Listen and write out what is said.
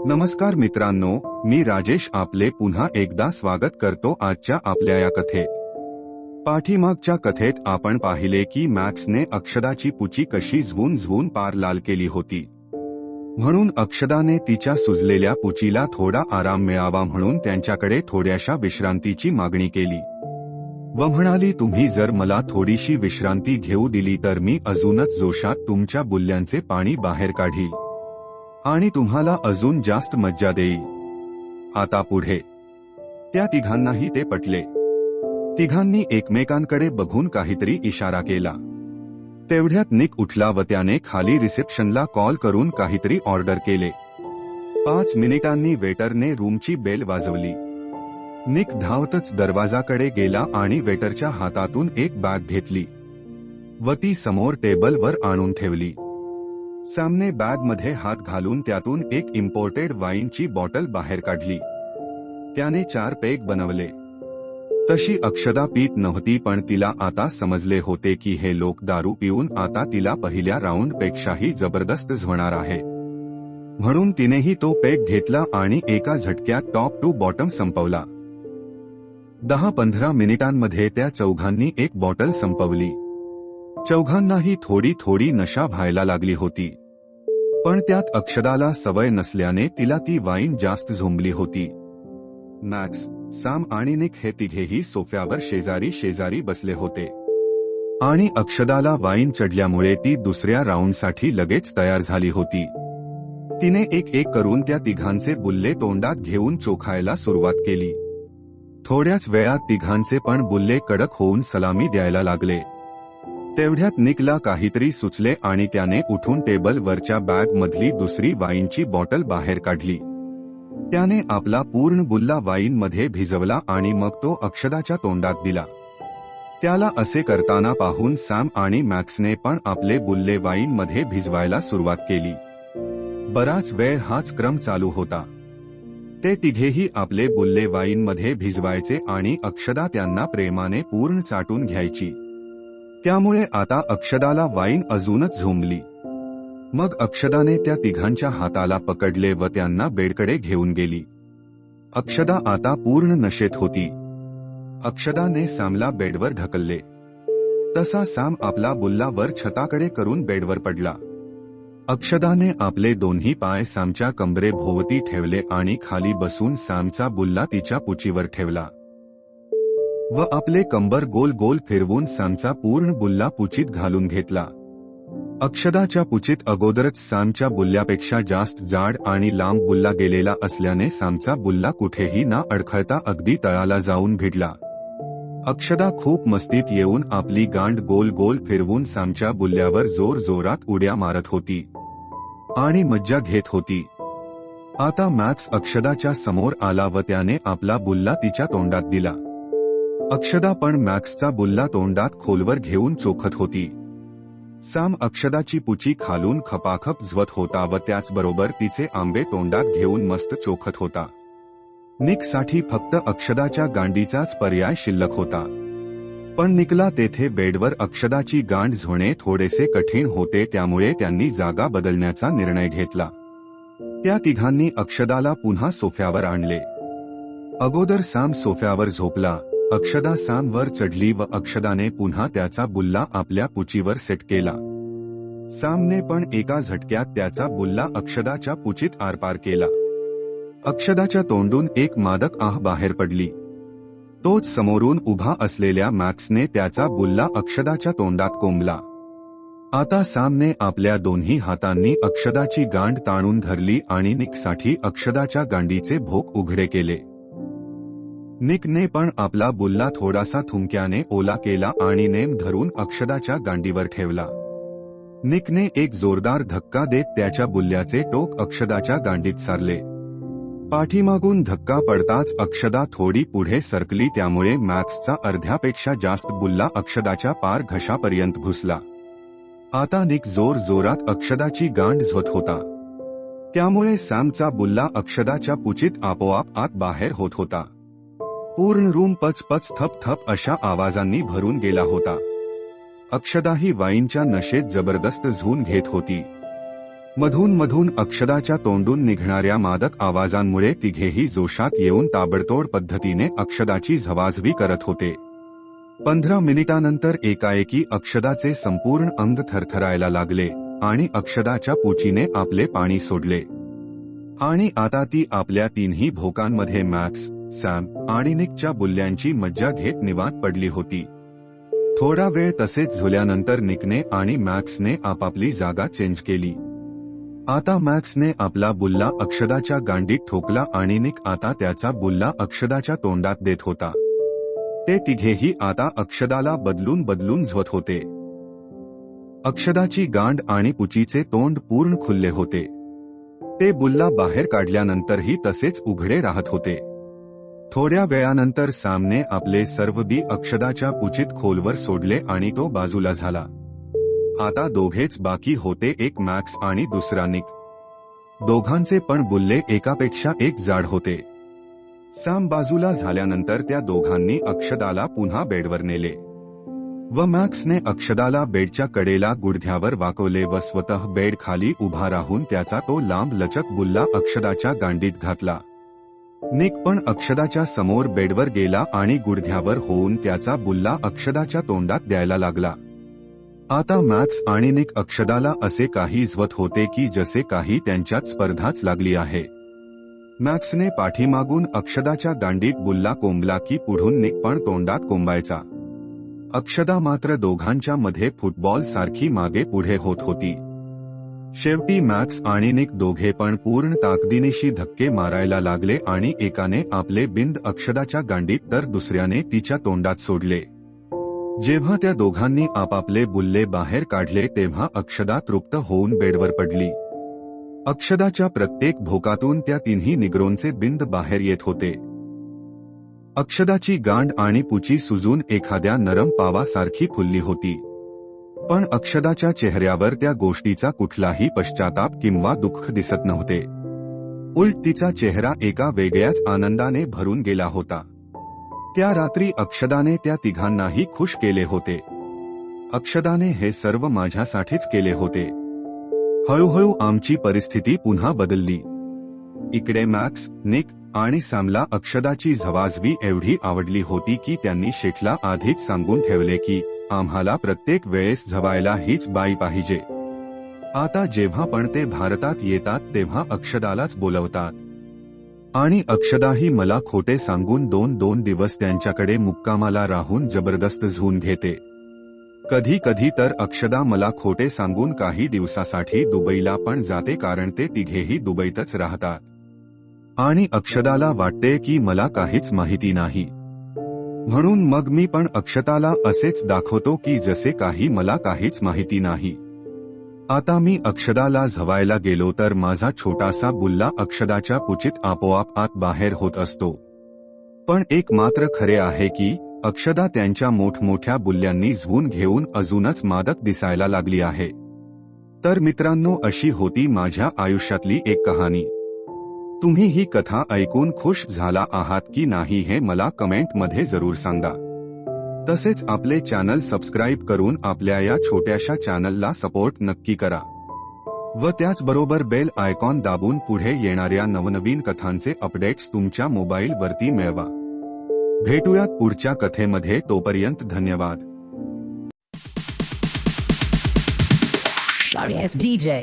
नमस्कार मित्रांनो, मी राजेश आपले पुन्हा एकदा स्वागत करतो आजच्या आपल्या या कथेत। पाठीमागच्या कथेत आपण पाहिले की मॅक्सने अक्षदाची पुची कशी झवून पार लाल केली होती। म्हणून अक्षदाने तिच्या सुजलेल्या पुचीला थोडा आराम मिळावा म्हणून त्यांच्याकडे थोड्याशा विश्रांतीची मागणी केली व म्हणाली, तुम्ही जर मला थोडीशी विश्रांती घेऊ दिली तर मी अजूनच जोशात तुमच्या बुल्ल्यांचे पाणी बाहेर काढील आणि तुम्हाला अजून जास्त मज्जा देईल। आता पुढे त्या तिघांनाही ते पटले। तिघांनी एकमेकांकडे बघून काहीतरी इशारा केला। तेवढ्यात निक उठला व त्याने खाली रिसेप्शनला कॉल करून काहीतरी ऑर्डर केले। 5 मिनिटांनी वेटरने रूमची बेल वाजवली। निक धावतच दरवाजाकडे गेला आणि वेटरच्या हातातून एक बॅग घेतली व ती समोर टेबलवर आणून ठेवली। सॅमने बॅगमध्ये हात घालून त्यातून एक इम्पोर्टेड वाईनची बॉटल बाहेर काढली। त्याने 4 पेग बनवले। तशी अक्षदा पीत नव्हती, पण तिला आता समजले होते की हे लोक दारू पिऊन आता तिला पहिल्या राऊंडपेक्षाही जबरदस्त झवणार आहेत। म्हणून तिनेही तो पेग घेतला आणि एका झटक्यात टॉप टू बॉटम संपवला। 10-15 मिनिटांमध्ये त्या चौघांनी एक बॉटल संपवली। चौघांनाही थोडी थोडी नशा व्हायला लागली होती, पण त्यात अक्षदाला सवय नसल्याने तिला ती वाईन जास्त झोंबली होती। मॅक्स, सॅम आणि निक हे तिघेही सोफ्यावर शेजारी शेजारी बसले होते आणि अक्षदाला वाईन चढल्यामुळे ती दुसऱ्या राऊंडसाठी लगेच तयार झाली होती। तिने एक एक करून त्या तिघांचे बुल्ले तोंडात घेऊन चोखायला सुरुवात केली। थोड्याच वेळात तिघांचे पण बुल्ले कडक होऊन सलामी द्यायला लागले। तेवढ्यात निकला काहीतरी सुचले आणि त्याने उठून टेबलवरच्या बॅगमधली दुसरी वाईनची बॉटल बाहेर काढली। त्याने आपला पूर्ण बुल्ला वाईनमध्ये भिजवला आणि मग तो अक्षदाच्या तोंडात दिला। त्याला असे करताना पाहून सॅम आणि मॅक्सने पण आपले बुल्ले वाईनमध्ये भिजवायला सुरुवात केली। बराच वेळ हाच क्रम चालू होता। ते तिघेही आपले बुल्ले वाईनमध्ये भिजवायचे आणि अक्षदा त्यांना प्रेमाने पूर्ण चाटून घ्यायची। त्यामुळे आता अक्षदाला वाईन अजूनच झोंबली। मग अक्षदाने त्या तिघांच्या हाताला पकडले व त्यांना बेडकडे घेऊन गेली। अक्षदा आता पूर्ण नशेत होती। अक्षदाने सॅमला बेडवर ढकलले तसा सॅम आपला बुल्ला वर छताकडे करून बेडवर पडला। अक्षदाने आपले दोन्ही पाय सॅमच्या कंबरेभोवती ठेवले आणि खाली बसून सॅमचा बुल्ला तिच्या पुचीवर ठेवला व आपले कंबर गोल गोल फिरवून सॅमचा पूर्ण बुल्ला पुचीत घालून घेतला। अक्षदाच्या पुचीत अगोदरच सॅमच्या बुल्ल्यापेक्षा जास्त जाड आणि लांब बुल्ला गेलेला असल्याने सॅमचा बुल्ला कुठेही न अडखळता अगदी तळाला जाऊन भिडला। अक्षदा खूप मस्तीत येऊन आपली गांड गोल गोल फिरवून सॅमच्या बुल्ल्यावर जोर जोरात उड्या मारत होती आणि मज्जा घेत होती। आता मॅक्स अक्षदाच्या समोर आला व त्याने आपला बुल्ला तिच्या तोंडात दिला। अक्षदा पण मॅक्सचा बुल्ला तोंडात खोलवर घेऊन चोखत होती। सॅम अक्षदाची पुची खालून खपाखप झवत होता व त्याचबरोबर तिचे आंबे तोंडात घेऊन मस्त चोखत होता। निकसाठी फक्त अक्षदाच्या गांडीचाच पर्याय शिल्लक होता, पण निकला तेथे बेडवर अक्षदाची गांड झोणे थोडेसे कठीण होते, त्यामुळे त्यांनी जागा बदलण्याचा निर्णय घेतला। त्या तिघांनी अक्षदाला पुन्हा सोफ्यावर आणले। अगोदर सॅम सोफ्यावर झोपला। अक्षदा सॅमवर चढली व अक्षदाने पुन्हा त्याचा बुल्ला आपल्या पुचीवर सेट केला। सॅमने पण एका झटक्यात त्याचा बुल्ला अक्षदाच्या पुचीत आरपार केला। अक्षदाच्या तोंडून एक मादक आह बाहेर पडली। तोच समोरून उभा असलेल्या मॅक्सने त्याचा बुल्ला अक्षदाच्या तोंडात कोंबला। आता सॅमने आपल्या दोन्ही हातांनी अक्षदाची गांड ताणून धरली आणि निकसाठी अक्षदाच्या गांडीचे भोक उघडे केले। निकने पण आपला बुल्ला थोडासा थुंक्याने ओला केला आणि नेम धरून अक्षदाच्या गांडीवर ठेवला। निकने एक जोरदार धक्का देत त्याच्या बुल्ल्याचे टोक अक्षदाच्या गांडीत सारले। पाठीमागून धक्का पडताच अक्षदा थोडी पुढे सरकली, त्यामुळे मॅक्सचा अर्ध्यापेक्षा जास्त बुल्ला अक्षदाच्या पार घशापर्यंत घुसला। आता निक जोर जोरात अक्षदाची गांड झवत होता, त्यामुळे सॅमचा बुल्ला अक्षदाच्या पुचीत आपोआप आत बाहेर होत होता। पूर्ण रूम पच पच थप थप अशा आवाजांनी भरून गेला होता। अक्षदा ही वाईनच्या नशेत जबरदस्त झून घेत होती। मधून मधून अक्षदाच्या तोंडून निघणाऱ्या मादक आवाजांमुळे तिघेही जोशात येऊन ताबडतोड पद्धतीने अक्षदाची झवाझवी करत होते. 15 मिनिटांनंतर एकाएकी अक्षदाचे संपूर्ण अंग थरथरायला लागले आणि अक्षदाच्या पूचीने आपले पाणी सोडले. आणि आता ती आपल्या तिन्ही भोकांमध्ये मॅक्स, सॅम आणि निकच्या बुल्ल्यांची मज्जा घेत निवांत पडली होती. थोडा वेळ तसेच झुल्यानंतर निकने आणि मॅक्सने आपापली जागा चेंज केली. आता मॅक्सने आपला बुल्ला अक्षदाच्या गांडीत ठोकला आणि निक आता त्याचा बुल्ला अक्षदाच्या तोंडात देत होता. ते तिघेही आता अक्षदाला बदलून बदलून झवत होते. अक्षदाची गांड आणि पुचीचे तोंड पूर्ण खुलले होते. ते बुल्ला बाहेर काढल्यानंतरही तसेच उघडे राहत होते. थोड्या वेळानंतर सॅमने आपले सर्व बी अक्षदाच्या पुचीत खोलवर सोडले आणि तो बाजूला झाला. आता दोघेच बाकी होते, एक मॅक्स आणि दुसरा निक. दोघांचे पण बुल्ले एकापेक्षा एक जाड होते. सॅम बाजूला झाल्यानंतर त्या दोघांनी अक्षदाला पुन्हा बेडवर नेले व मॅक्सने अक्षदाला बेडच्या कडेला गुडघ्यावर वाकवले व स्वतः बेड खाली उभा राहून त्याचा तो लांब लचक बुल्ला अक्षदाच्या गांडीत घातला. निक पण अक्षदाच्या समोर बेडवर गेला आणि गुडघ्यावर होऊन त्याचा बुल्ला अक्षदाच्या तोंडात द्यायला लागला. आता मॅक्स आणि निक अक्षदाला असे काही झवत होते की जसे काही त्यांच्यात स्पर्धाच लागली आहे. मॅक्सने पाठीमागून अक्षदाच्या गांडीत बुल्ला कोंबला की पुढून निक पण तोंडात कोंबायचा. अक्षदा मात्र दोघांच्या मध्ये फुटबॉल सारखी मागे पुढे होत होती. शेवटी मॅक्स आणि निक दोघे पण पूर्ण ताकदीनिशी धक्के मारायला लागले आणि एकाने आपले बिंद अक्षदाच्या गांडीत तर दुसऱ्याने तिच्या तोंडात सोडले. जेव्हा त्या दोघांनी आपापले बुल्ले बाहेर काढले तेव्हा अक्षदा तृप्त होऊन बेडवर पडली. अक्षदाच्या प्रत्येक भोकातून त्या तिन्ही निग्रोंचे बिंद बाहेर येत होते. अक्षदाची गांड आणि पुची सुजून एखाद्या नरम पावासारखी फुलली होती. पण अक्षदाच्या चेहऱ्यावर त्या गोष्टीचा कुठलाही पश्चाताप किंवा दुःख दिसत नव्हते. उलट तिचा चेहरा एका वेगळ्याच आनंदाने भरून गेला होता. त्या रात्री अक्षदाने त्या तिघांनाही खुश केले होते. अक्षदाने हे सर्व माझ्यासाठीच केले होते. हळूहळू आमची परिस्थिती पुन्हा बदलली. इकडे मॅक्स, निक आणि सॅमला अक्षदाची झवाझवी एवढी आवडली होती की त्यांनी शेठला आधीच सांगून ठेवले की आम्हाला प्रत्येक वेळेस झवायला हीच बाई पाहिजे. आता जेव्हा पण ते भारतात येतात तेव्हा अक्षदालाच बोलवतात. आणि अक्षदाही मला खोटे सांगून 2-2 दिवस त्यांच्याकडे मुक्कामाला राहून जबरदस्त झून घेते. कधी कधी तर अक्षदा मला खोटे सांगून काही दिवसासाठी दुबईला पण जाते, कारण ते तिघेही दुबईतच राहतात. आणि अक्षदाला वाटते की मला काहीच माहिती नाही, म्हणून मग मी पण अक्षताला असेच दाखवतो की जसे काही मला काहीच माहिती नाही. आता मी अक्षदाला झवायला गेलो तर माझा छोटासा बुल्ला अक्षदाच्या पुचीत आपोआप आत बाहेर होत असतो. पण एक मात्र खरे आहे की अक्षदा त्यांच्या मोठमोठ्या बुल्ल्यांनी झवून घेऊन अजूनच मादक दिसायला लागली आहे. तर मित्रांनो, अशी होती माझ्या आयुष्यातली एक कहाणी. तुम्ही ही कथा ऐकून खुश झाला आहात की नाही हे मला कमेंटमध्ये जरूर सांगा. तसेच आपले चॅनल सबस्क्राईब करून आपल्या या छोट्याशा चॅनलला सपोर्ट नक्की करा व त्याचबरोबर बेल आयकॉन दाबून पुढे येणाऱ्या नवनवीन कथांचे अपडेट्स तुमच्या मोबाईलवरती मिळवा. भेटूयात पुढच्या कथेमध्ये, तोपर्यंत धन्यवाद. Sorry, it's DJ.